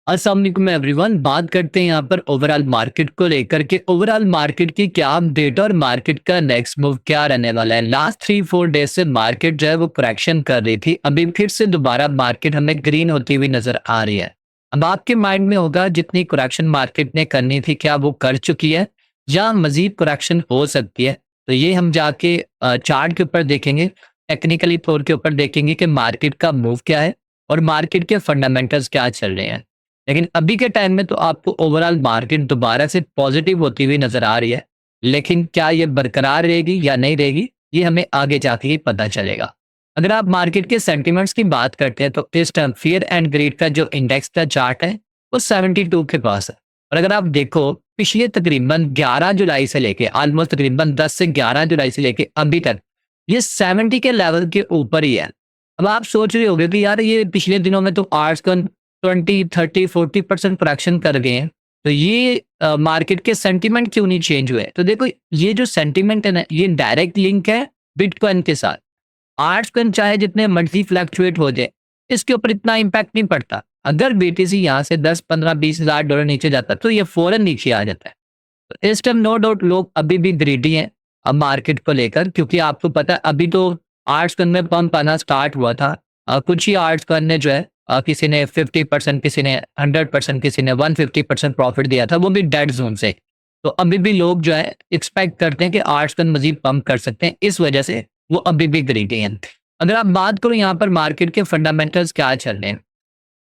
अस्सलाम वालेकुम एवरीवन। बात करते हैं यहाँ पर ओवरऑल मार्केट को लेकर के ओवरऑल मार्केट की क्या अपडेट और मार्केट का नेक्स्ट मूव क्या रहने वाला है। लास्ट 3-4 डेज से मार्केट जो है वो करेक्शन कर रही थी, अभी फिर से दोबारा मार्केट हमें ग्रीन होती हुई नजर आ रही है। अब आपके माइंड में होगा जितनी करेक्शन मार्केट ने करनी थी क्या वो कर चुकी है या मजीद करेक्शन हो सकती है। तो ये हम जाके चार्ट के ऊपर देखेंगे, टेक्निकली तौर के ऊपर देखेंगे कि मार्केट का मूव क्या है और मार्केट के फंडामेंटल्स क्या चल रहे हैं। लेकिन अभी के टाइम में तो आपको ओवरऑल मार्केट दोबारा से पॉजिटिव होती हुई नजर आ रही है। लेकिन क्या ये बरकरार रहेगी या नहीं रहेगी, ये हमें आगे जाके ही पता चलेगा। अगर आप मार्केट के सेंटिमेंट्स की बात करते हैं तो इस टाइम फियर एंड ग्रीड का जो इंडेक्स का चार्ट है वो 72 के पास है। और अगर आप देखो पिछले तकरीबन 11 जुलाई से लेके ऑलमोस्ट तकरीबन 10 से 11 जुलाई से लेके अभी तक ये 70 के लेवल के ऊपर ही है। अब आप सोच रहे होंगे कि यार ये पिछले दिनों में तो आर्ट्स का 20, 30, 40% करेक्शन कर गए हैं, तो ये मार्केट के सेंटीमेंट क्यों नहीं चेंज हुए। तो देखो ये जो सेंटीमेंट है ना, ये डायरेक्ट लिंक है बिटकॉइन के साथ। आर्ट्स कॉइन चाहे जितने मर्जी फ्लैक्चुएट हो जाए, इसके ऊपर इतना इम्पैक्ट नहीं पड़ता। अगर बीटीसी यहाँ से 10, 15, 20 हज़ार डॉलर नीचे जाता तो ये फौरन नीचे आ जाता है। तो इस टाइम नो डाउट लोग अभी भी ग्रीडी हैं अब मार्केट को लेकर, क्योंकि आपको पता है अभी तो आर्ट्स कॉइन में पंप आना स्टार्ट हुआ था। कुछ ही आर्ट्स कॉइन ने जो है किसी ने 50%, किसी ने 100%, किसी ने 150% प्रॉफिट दिया था, वो भी डेड जोन से। तो अभी भी लोग जो है एक्सपेक्ट करते हैं कि आर्ट्स कॉइन मजीद पंप कर सकते हैं, इस वजह से वो अभी भी ग्रीडी हैं। अगर आप बात करो यहाँ पर मार्केट के फंडामेंटल्स क्या चल रहे हैं,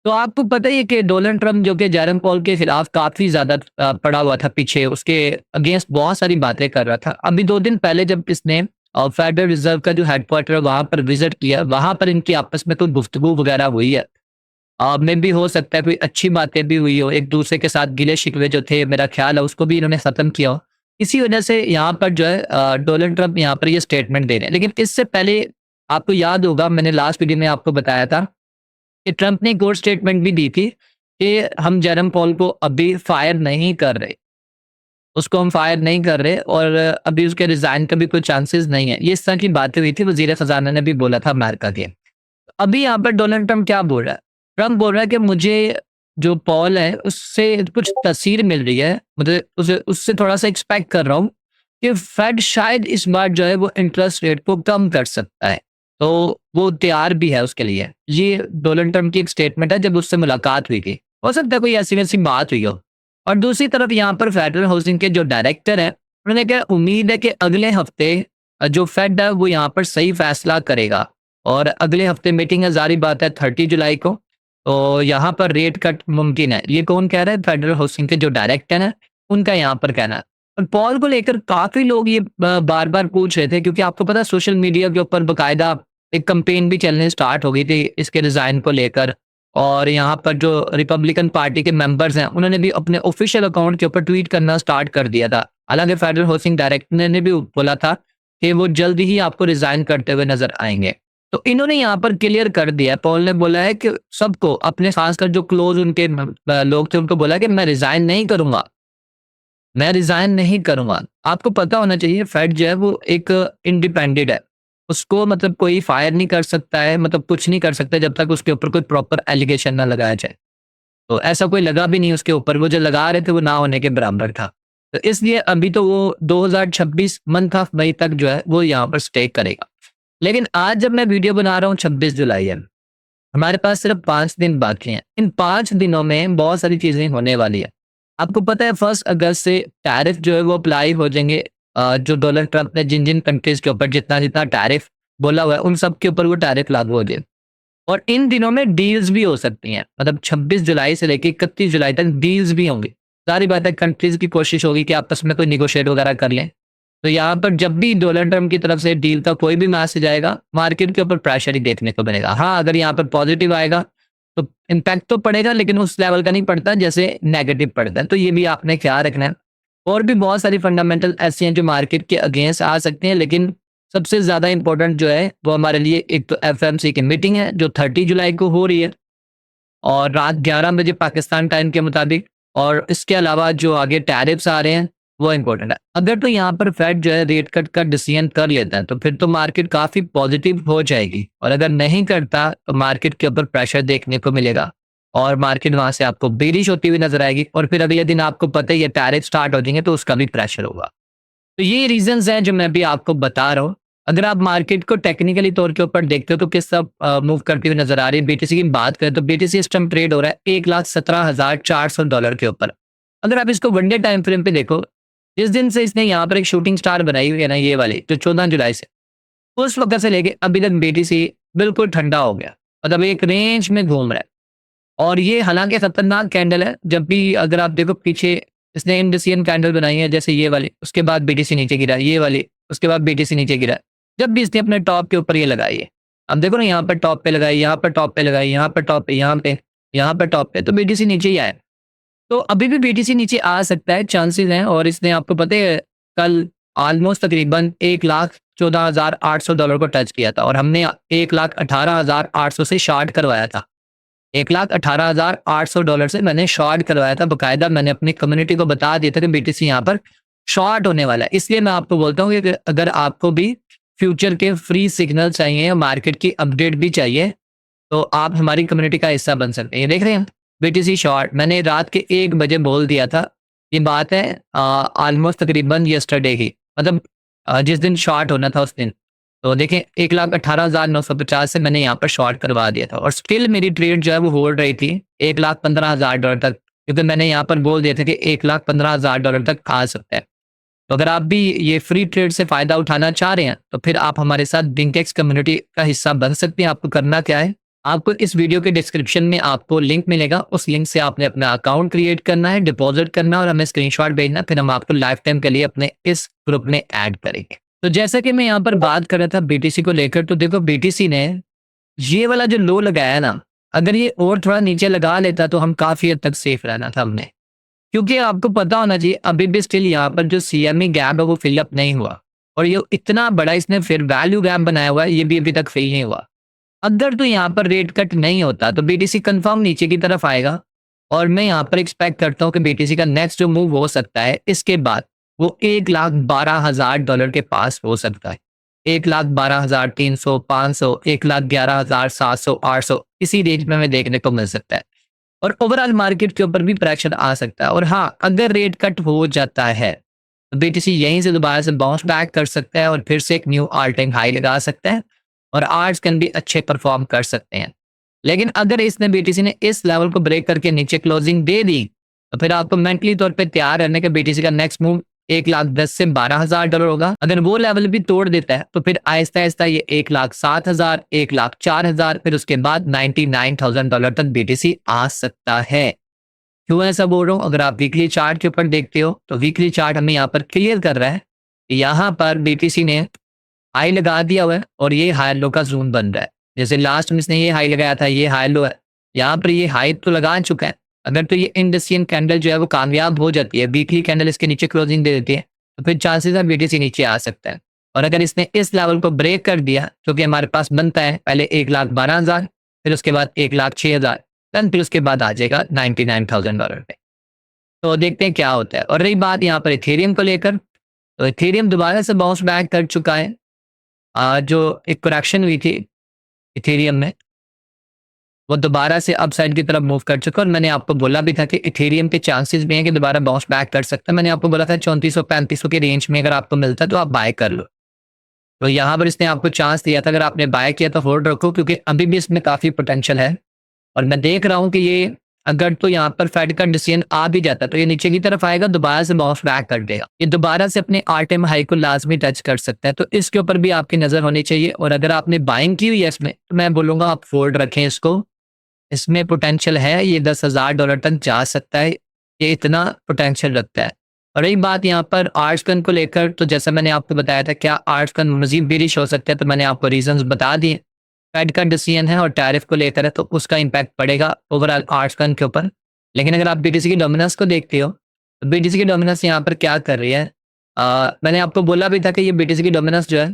तो आपको पता ही है कि डोनाल्ड ट्रम्प जो कि जेरम पॉल के खिलाफ काफी ज्यादा पड़ा हुआ था पीछे, उसके अगेंस्ट बहुत सारी बातें कर रहा था। अभी 2 दिन पहले जब इसने फेडरल रिजर्व का जो हेडक्वार्टर है वहां पर विजिट किया, वहां पर इनकी आपस में कोई गुफ्तगू वगैरह हुई है। में भी हो सकता है कोई अच्छी बातें भी हुई हो, एक दूसरे के साथ गिले शिकवे जो थे मेरा ख्याल है उसको भी इन्होंने खत्म किया हो। इसी वजह से यहाँ पर जो है डोनाल्ड ट्रम्प यहाँ पर ये स्टेटमेंट दे रहे हैं। लेकिन इससे पहले आपको याद होगा मैंने लास्ट वीडियो में आपको बताया था कि ट्रंप ने एक और स्टेटमेंट भी दी थी कि हम जेरम पॉल को अभी फायर नहीं कर रहे, उसको हम फायर नहीं कर रहे और अभी उसके रिजाइन का भी कोई चांसेस नहीं है। ये इस तरह की बातें हुई थी, वजीर खजाना ने भी बोला था अमेरिका के। अभी यहाँ पर डोनाल्ड ट्रंप क्या बोल रहा है? ट्रंप बोल रहा है कि मुझे जो पॉल है उससे कुछ तस्वीर मिल रही है, मुझे उसे उससे थोड़ा सा एक्सपेक्ट कर रहा हूँ कि फेड शायद इस बार जो है वो इंटरेस्ट रेट को कम कर सकता है। तो वो तैयार भी है उसके लिए। ये डोनाल्ड ट्रंप की एक स्टेटमेंट है जब उससे मुलाकात हुई थी। हो सकता है कोई ऐसी वैसी बात हुई हो। और दूसरी तरफ यहाँ पर फेडरल हाउसिंग के जो डायरेक्टर हैं, उन्होंने क्या उम्मीद है कि अगले हफ्ते जो फेड है वो यहाँ पर सही फैसला करेगा। और अगले हफ्ते मीटिंग है, जारी बात है 30 जुलाई को। तो यहाँ पर रेट कट मुमकिन है। ये कौन कह रहा है? फेडरल हाउसिंग के जो डायरेक्टर हैं उनका यहाँ पर कहना है। और पॉल को लेकर काफी लोग ये बार बार पूछ रहे थे, क्योंकि आपको पता है सोशल मीडिया के ऊपर बकायदा एक कंपेन भी चलने स्टार्ट हो गई थी इसके रिजाइन को लेकर। और यहाँ पर जो रिपब्लिकन पार्टी के मेंबर्स हैं उन्होंने भी अपने ऑफिशियल अकाउंट के ऊपर ट्वीट करना स्टार्ट कर दिया था। हालांकि फेडरल हाउसिंग डायरेक्टर ने भी बोला था कि वो जल्द ही आपको रिजाइन करते हुए नजर आएंगे। तो इन्होंने यहाँ पर क्लियर कर दिया, पॉल ने बोला है कि सबको अपने खासकर जो क्लोज उनके लोग थे उनको बोला कि मैं रिजाइन नहीं करूंगा, मैं रिजाइन नहीं करूंगा। आपको पता होना चाहिए फेड जो है वो एक इंडिपेंडेंट है, उसको मतलब कोई फायर नहीं कर सकता है, मतलब कुछ नहीं कर सकता जब तक उसके ऊपर कोई प्रॉपर एलिगेशन ना लगाया जाए। तो ऐसा कोई लगा भी नहीं उसके ऊपर, वो जो लगा रहे थे वो ना होने के बराबर था। तो इसलिए अभी तो वो 2026 मंथ ऑफ मई तक जो है वो यहाँ पर स्टे करेगा। लेकिन आज जब मैं वीडियो बना रहा हूँ 26 जुलाई है, हमारे पास सिर्फ 5 दिन बाकी हैं। इन 5 दिनों में बहुत सारी चीजें होने वाली है। आपको पता है 1 अगस्त से टैरिफ जो है वो अप्लाई हो जाएंगे। जो डोनाल्ड ट्रंप ने जिन जिन कंट्रीज के ऊपर जितना जितना टैरिफ बोला हुआ है उन सब के ऊपर वो टैरिफ लागू हो जाए। और इन दिनों में डील्स भी हो सकती हैं, मतलब 26 जुलाई से लेकर 31 जुलाई तक डील्स भी होंगी। सारी बात है कंट्रीज की कोशिश होगी कि आपस में कोई निगोशिएट वगैरह कर लें। तो यहाँ पर जब भी डोनाल्ड ट्रंप की तरफ से डील का कोई भी मैसेज आएगा, मार्केट के ऊपर प्रेशर ही देखने को मिलेगा। हाँ, अगर यहाँ पर पॉजिटिव आएगा तो इम्पैक्ट तो पड़ेगा, लेकिन उस लेवल का नहीं पड़ता जैसे नेगेटिव पड़ता है। तो ये भी आपने ख्याल रखना है। और भी बहुत सारी फंडामेंटल ऐसी हैं जो मार्केट के अगेंस्ट आ सकते हैं, लेकिन सबसे ज्यादा इंपॉर्टेंट जो है वो हमारे लिए एक तो एफएमसी की मीटिंग है जो 30 जुलाई को हो रही है और रात 11 बजे पाकिस्तान टाइम के मुताबिक। और इसके अलावा जो आगे टैरिफ्स आ रहे हैं वो इम्पोर्टेंट है। अगर तो यहाँ पर फेड जो है रेट कट का डिसीजन कर लेता है तो फिर तो मार्केट काफी पॉजिटिव हो जाएगी, और अगर नहीं करता तो मार्केट के ऊपर प्रेशर देखने को मिलेगा। और मार्केट वहाँ से आपको बेरिश होती हुई नज़र आएगी और फिर अगले दिन आपको पता ही है टैरिफ स्टार्ट हो जाएँगे तो उसका भी प्रेशर होगा। तो ये रीज़न्स हैं जो मैं भी आपको बता रहा हूँ। अगर आप मार्केट को टेक्निकली तौर के ऊपर देखते हो तो किस तरफ मूव करती हुई नज़र आ रही है। बीटीसी की बात करें तो बीटीसी इस टाइम ट्रेड हो रहा है $1,17,400 के ऊपर। अगर आप इसको वन डे टाइम फ्रेम पे देखो, जिस दिन से इसने यहाँ पर एक शूटिंग स्टार बनाई हुई है ना ये वाली जो 14 जुलाई से, उस वक़्त से लेके अभी तक बीटीसी बिल्कुल ठंडा हो गया। मतलब एक रेंज में घूम रहा है। और ये हालाँकि खतरनाक कैंडल है, जब भी अगर आप देखो पीछे इसने इंडिसियन कैंडल बनाई है जैसे ये वाली, उसके बाद बीटीसी नीचे गिरा, ये वाली, उसके बाद बीटीसी नीचे गिरा। जब भी इसने अपने टॉप के ऊपर ये लगाई है। अब देखो ना यहाँ पर टॉप पे लगाई, यहाँ पर टॉप पे लगाई, यहाँ पर टॉप पे, यहाँ पर टॉप पे, तो बीटीसी नीचे ही आया। तो अभी भी बीटीसी नीचे आ सकता है, चांसेस हैं और इसने आपको पता है कल ऑलमोस्ट तकरीबन $1,14,800 को टच किया था और हमने $1,18,800 से शॉर्ट करवाया था। $1,18,800 से मैंने शॉर्ट करवाया था, बाकायदा मैंने अपनी कम्युनिटी को बता दिया था कि बीटीसी यहाँ पर शॉर्ट होने वाला है। इसलिए मैं आपको बोलता हूँ कि अगर आपको भी फ्यूचर के फ्री सिग्नल चाहिए, मार्केट की अपडेट भी चाहिए, तो आप हमारी कम्युनिटी का हिस्सा बन सकते हैं। ये देख रहे हैं बीटीसी शॉर्ट, मैंने रात के 1 बजे बोल दिया था। ये बात है ऑलमोस्ट तकरीबन यस्टरडे की, मतलब जिस दिन शॉर्ट होना था उस दिन। तो देखें 1,18,950 से मैंने यहाँ पर शॉर्ट करवा दिया था और स्टिल मेरी ट्रेड जो है वो होल्ड रही थी $1,15,000 तक, क्योंकि मैंने यहाँ पर बोल दिया था कि $1,15,000 तक आ सकता है। तो अगर आप भी ये फ्री ट्रेड से फ़ायदा उठाना चाह रहे हैं, तो फिर आप हमारे साथ बिंकेक्स कम्युनिटी का हिस्सा बन सकते हैं। आपको करना क्या है, आपको इस वीडियो के डिस्क्रिप्शन में आपको लिंक मिलेगा, उस लिंक से आपने अपना अकाउंट क्रिएट करना है, डिपॉजिट करना है और हमें स्क्रीनशॉट भेजना, फिर हम आपको लाइफ टाइम के लिए अपने इस ग्रुप में ऐड करेंगे। तो जैसा कि मैं यहाँ पर बात कर रहा था बीटीसी को लेकर, तो देखो बीटीसी ने ये वाला जो लो लगाया ना, अगर ये और थोड़ा नीचे लगा लेता तो हम काफ़ी हद तक सेफ रहना था हमने। क्योंकि आपको पता होना चाहिए अभी भी स्टिल यहाँ पर जो सीएमई गैप है वो फिलअप नहीं हुआ और ये इतना बड़ा इसने फिर वैल्यू गैप बनाया हुआ है, ये भी अभी तक फिल नहीं हुआ। अगर तो यहाँ पर रेट कट नहीं होता तो बीटीसी कंफर्म नीचे की तरफ आएगा और मैं यहाँ पर एक्सपेक्ट करता हूँ कि बीटीसी का नेक्स्ट जो मूव हो सकता है इसके बाद वो $1,12,000 के पास हो सकता है। 1,12,300, 500, 1,11,700, 800 इसी रेंज में हमें देखने को मिल सकता है और ओवरऑल मार्केट के ऊपर भी प्रेशर आ सकता है। और हाँ, अगर रेट कट हो जाता है तो बीटीसी यहीं से दोबारा से बाउंस बैक कर सकता है और फिर से एक न्यू ऑल टाइम हाई लगा सकता है और आर्ट्स कैन भी अच्छे परफॉर्म कर सकते हैं। लेकिन अगर इसने बीटीसी ने इस लेवल को ब्रेक करके नीचे क्लोजिंग दे दी तो फिर आपको मेंटली तौर पे तैयार रहने के बीटीसी का नेक्स्ट मूव 1,10,000 से $12,000 होगा। अगर वो लेवल भी तोड़ देता है तो फिर आहिस्ता आहिस्ता ये 1,07,000, 1,04,000, फिर उसके बाद $99,000 तक बीटीसी आ सकता है। क्यों ऐसा बोल रहा हूँ, अगर आप वीकली चार्ट के ऊपर देखते हो तो वीकली चार्ट हमें यहाँ पर क्लियर कर रहा है कि यहाँ पर बीटीसी ने हाई लगा दिया हुआ है और ये हाई लो का जोन बन रहा है। जैसे लास्ट में इसने ये हाई लगाया था, ये हाई लो है, यहाँ पर ये हाई तो लगा चुका है। अगर तो ये इंडसियन कैंडल जो है वो कामयाब हो जाती है, वीकली कैंडल इसके नीचे क्लोजिंग दे देती है, तो फिर चांसेस है बीटीसी नीचे आ सकता है। और अगर इसने इस लेवल को ब्रेक कर दिया जो कि हमारे पास बनता है, पहले 1,12,000, फिर उसके बाद 1,06,000, देन फिर उसके बाद आ जाएगा $99,000 पे। तो देखते हैं क्या होता है। और रही बात यहाँ पर इथेरियम को लेकर, तो इथेरियम दोबारा से बाउंस बैक कर चुका है। जो एक करेक्शन हुई थी इथेरियम में, वो दोबारा से अपसाइड की तरफ मूव कर चुका है और मैंने आपको बोला भी था कि इथेरियम के चांसेस भी हैं कि दोबारा बाउंस बैक कर सकता है। मैंने आपको बोला था 3400-3500 के रेंज में अगर आपको मिलता है तो आप बाय कर लो। तो यहाँ पर इसने आपको चांस दिया था, अगर आपने बाय किया तो होल्ड रखो क्योंकि अभी भी इसमें काफ़ी पोटेंशियल है। और मैं देख रहा हूँ कि ये अगर तो यहाँ पर फेड का डिसीजन आ भी जाता है तो ये नीचे की तरफ आएगा, दोबारा से बाउंस बैक कर देगा। ये दोबारा से अपने ऑल टाइम हाई को लाजमी टच कर सकता है, तो इसके ऊपर भी आपकी नज़र होनी चाहिए। और अगर आपने बाइंग की हुई है इसमें तो मैं बोलूँगा आप फोल्ड रखें इसको, इसमें पोटेंशियल है, ये $10,000 तक जा सकता है, ये इतना पोटेंशियल रखता है। और रही बात यहाँ पर आर्ट्सकन को लेकर, तो जैसा मैंने आपको बताया था क्या आर्ट्सकन मजीद बेरिश हो सकता है, तो मैंने आपको रीजंस बता दिए। फेड का डिसीजन है और टैरिफ को लेकर है तो उसका इम्पैक्ट पड़ेगा ओवरऑल आर्ट्सकन के ऊपर। लेकिन अगर आप बीटीसी की डोमिनेंस को देखते हो तो बीटीसी की डोमिनेंस यहाँ पर क्या कर रही है, मैंने आपको बोला भी था कि ये बीटीसी की डोमिनेंस जो है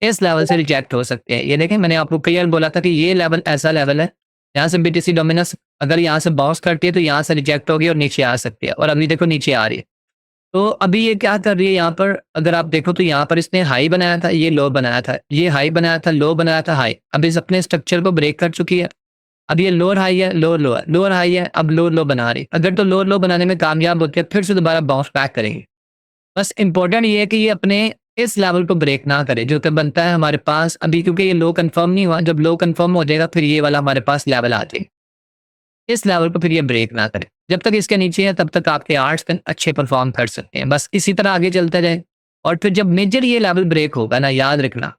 इस लेवल से रिजेक्ट हो सकते हैं। ये देखें, मैंने आपको क्लियर बोला था कि ये लेवल ऐसा लेवल है यहाँ से बीटीसी डोमिनेंस अगर यहाँ से बाउंस करती है तो यहाँ से रिजेक्ट होगी और नीचे आ सकती है, और अभी देखो नीचे आ रही है। तो अभी ये क्या कर रही है यहाँ पर, अगर आप देखो तो यहाँ पर इसने हाई बनाया था, ये लो बनाया था, ये हाई बनाया था, लो बनाया था, हाई। अब इस अपने स्ट्रक्चर को ब्रेक कर चुकी है। अब ये लोअर हाई है, लोअर लो है, लोअर हाई है, अब लोअर लो बना रही। अगर तो लोअर लो बनाने में कामयाब होती है, फिर से दोबारा बाउंस बैक करेंगे। बस इम्पोर्टेंट ये है कि ये अपने इस लेवल को ब्रेक ना करे जो कि बनता है हमारे पास अभी, क्योंकि ये लो कंफर्म नहीं हुआ। जब लो कंफर्म हो जाएगा फिर ये वाला हमारे पास लेवल आ जाएगा। इस लेवल को फिर ये ब्रेक ना करे। जब तक इसके नीचे है तब तक आपके आर्ट्स पेन अच्छे परफॉर्म कर सकते हैं। बस इसी तरह आगे चलते जाए और फिर जब मेजर ये लेवल ब्रेक होगा ना, याद रखना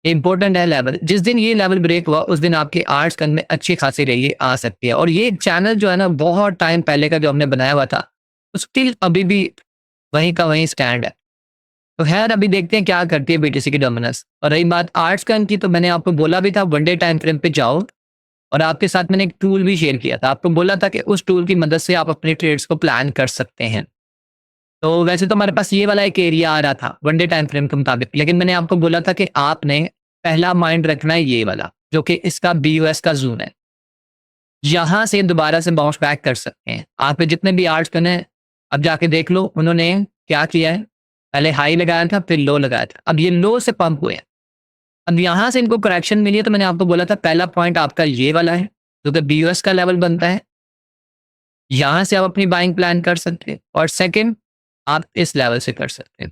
ये इंपॉर्टेंट है लेवल। जिस दिन ये लेवल ब्रेक हुआ उस दिन आपके आर्ट्स पेन में अच्छी खासी रही आ सकती है। और ये चैनल जो है ना, बहुत टाइम पहले का जो हमने बनाया हुआ था, स्टिल अभी भी वहीं का वहीं स्टैंड है। तो खैर अभी देखते हैं क्या करती है बीटीसी की डोमिनेंस। और रही बात आर्ट्स पेन की, तो मैंने आपको बोला भी था वन डे टाइम फ्रेम पे जाओ, और आपके साथ मैंने एक टूल भी शेयर किया था। आपको बोला था कि उस टूल की मदद से आप अपने ट्रेड्स को प्लान कर सकते हैं। तो वैसे तो हमारे पास ये वाला एक एरिया आ रहा था वन डे टाइम फ्रेम के मुताबिक, लेकिन मैंने आपको बोला था कि आपने पहला माइंड रखना है ये वाला, जो कि इसका बीयूएस का जोन है। यहाँ से दोबारा से बाउंस बैक कर सकते हैं। आप पे जितने भी आर्ट्स करने हैं, अब जाके देख लो उन्होंने क्या किया है। पहले हाई लगाया था, फिर लो लगाया था, अब ये लो से पंप हुए हैं। अब यहाँ से इनको करेक्शन मिली है, तो मैंने आपको बोला था पहला पॉइंट आपका ये वाला है जो कि बीयूएस का लेवल बनता है। यहाँ से आप अपनी बाइंग प्लान कर सकते हैं। और सेकंड, आप इस लेवल से कर सकते हैं,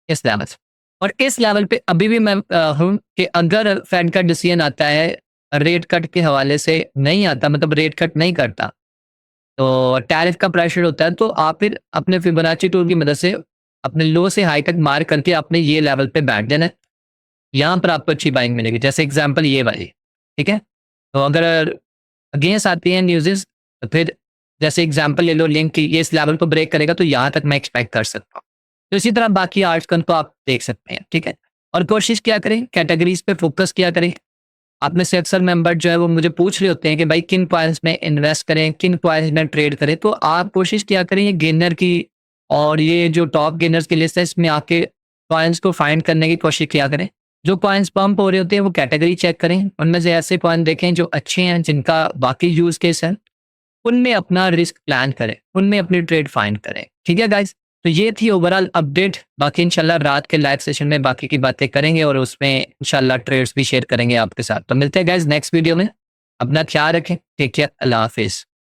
इस लेवल से। और इस लेवल पे अभी भी मैं हूँ कि अगर फेड का डिसीजन आता है रेट कट के हवाले से नहीं आता, मतलब रेट कट नहीं करता, तो टैरिफ का प्रेशर होता है, तो आप फिर अपने फिबोनाची टूल की मदद से अपने लो से हाई तक मार्क करके आपने ये लेवल पे बैठ जाना है। यहाँ पर आपको अच्छी बाइंग मिलेगी। जैसे एग्जांपल ये वाली, ठीक है। तो अगर अगेंस्ट आती है न्यूज़ेस, तो फिर जैसे एग्जांपल ले लो लिंक की, ये इस लेवल को ब्रेक करेगा तो यहाँ तक मैं एक्सपेक्ट कर सकता हूँ। तो इसी तरह बाकी आर्ट्स को आप देख सकते हैं, ठीक है। और कोशिश क्या करें, कैटेगरीज पे फोकस किया करें। आप में से अक्सर मेंबर जो है वो मुझे पूछ रहे होते हैं कि भाई किन कॉइन्स में इन्वेस्ट करें, किन कॉइन्स में ट्रेड करें। तो आप कोशिश किया करें ये गेनर की और ये जो टॉप गेनर्स की लिस्ट है, इसमें आके कॉइन्स को फाइंड करने की कोशिश किया करें। जो कॉइन्स पंप हो रहे होते हैं वो कैटेगरी चेक करें, उनमें से ऐसे कॉइन देखें जो अच्छे हैं, जिनका बाकी यूज केस है, उनमें अपना रिस्क प्लान करें, उनमें अपनी ट्रेड फाइंड करें। ठीक है गाइस, तो ये थी ओवरऑल अपडेट। बाकी इंशाल्लाह रात के लाइव सेशन में बाकी की बातें करेंगे और उसमें इंशाल्लाह ट्रेड्स भी शेयर करेंगे आपके साथ। तो मिलते हैं गाइस नेक्स्ट वीडियो में। अपना ख्याल रखें, टेक केयर, अल्लाह हाफिज।